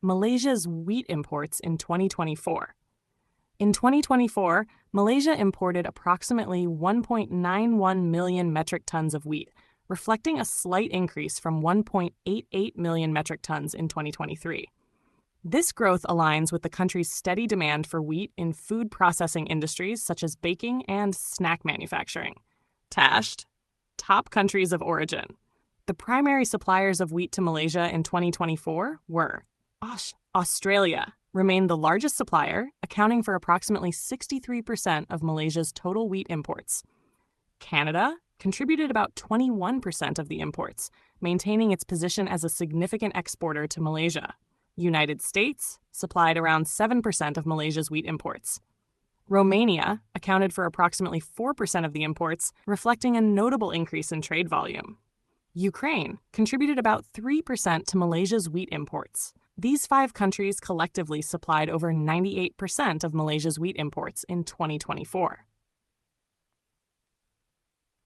Malaysia's wheat imports in 2024. In 2024, Malaysia imported approximately 1.91 million metric tons of wheat, reflecting a slight increase from 1.88 million metric tons in 2023. This growth aligns with the country's steady demand for wheat in food processing industries such as baking and snack manufacturing. TASHD, top countries of origin. The primary suppliers of wheat to Malaysia in 2024 were Australia, remained the largest supplier, accounting for approximately 63% of Malaysia's total wheat imports. Canada contributed about 21% of the imports, maintaining its position as a significant exporter to Malaysia. United States supplied around 7% of Malaysia's wheat imports. Romania accounted for approximately 4% of the imports, reflecting a notable increase in trade volume. Ukraine contributed about 3% to Malaysia's wheat imports. These 5 countries collectively supplied over 98% of Malaysia's wheat imports in 2024.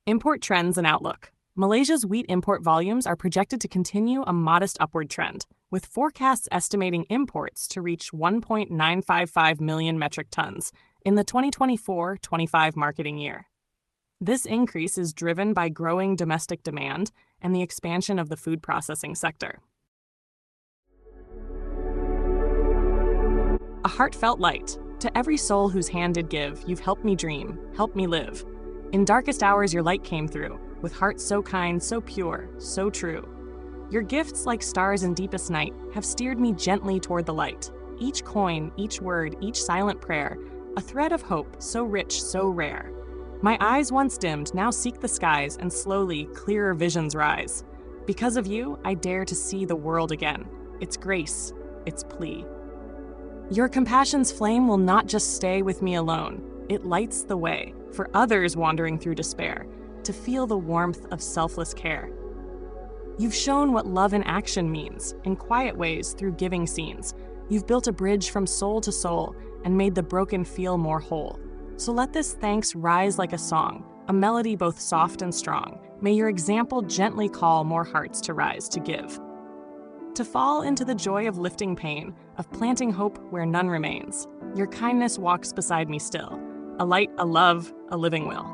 Import trends and outlook. Malaysia's wheat import volumes are projected to continue a modest upward trend, with forecasts estimating imports to reach 1.955 million metric tons in the 2024-25 marketing year. This increase is driven by growing domestic demand and the expansion of the food processing sector. A heartfelt light. To every soul whose hand did give, you've helped me dream, helped me live. In darkest hours your light came through, with hearts so kind, so pure, so true. Your gifts, like stars in deepest night, have steered me gently toward the light. Each coin, each word, each silent prayer, a thread of hope, so rich, so rare. My eyes once dimmed, now seek the skies, and slowly, clearer visions rise. Because of you, I dare to see the world again. Its grace, its plea. Your compassion's flame will not just stay with me alone. It lights the way for others wandering through despair to feel the warmth of selfless care. You've shown what love in action means, in quiet ways through giving scenes. You've built a bridge from soul to soul and made the broken feel more whole. So let this thanks rise like a song, a melody both soft and strong. May your example gently call more hearts to rise to give. To fall into the joy of lifting pain, of planting hope where none remains. Your kindness walks beside me still, a light, a love, a living will.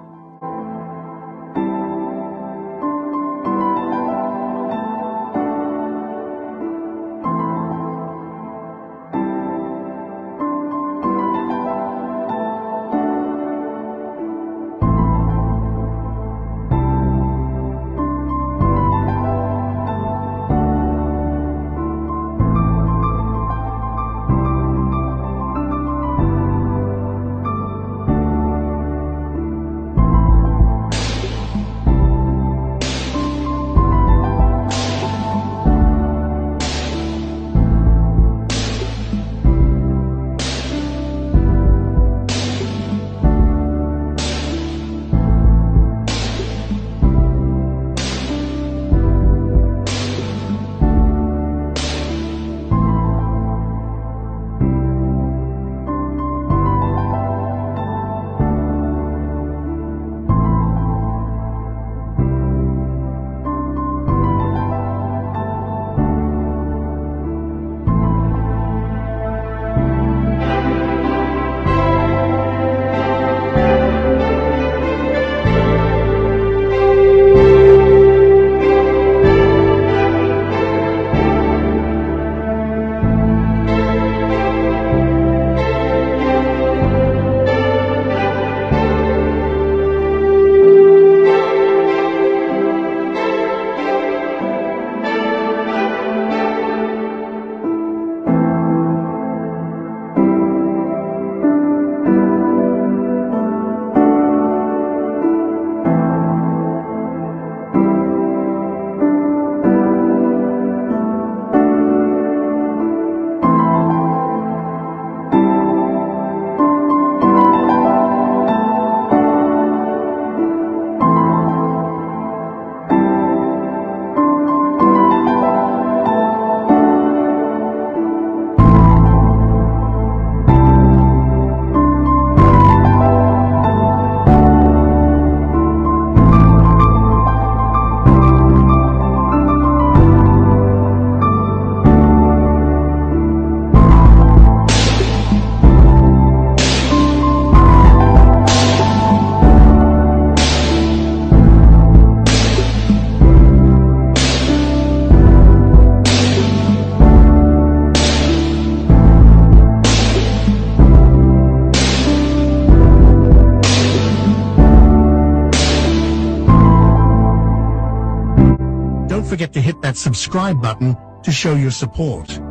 don't forget to hit that subscribe button to show your support.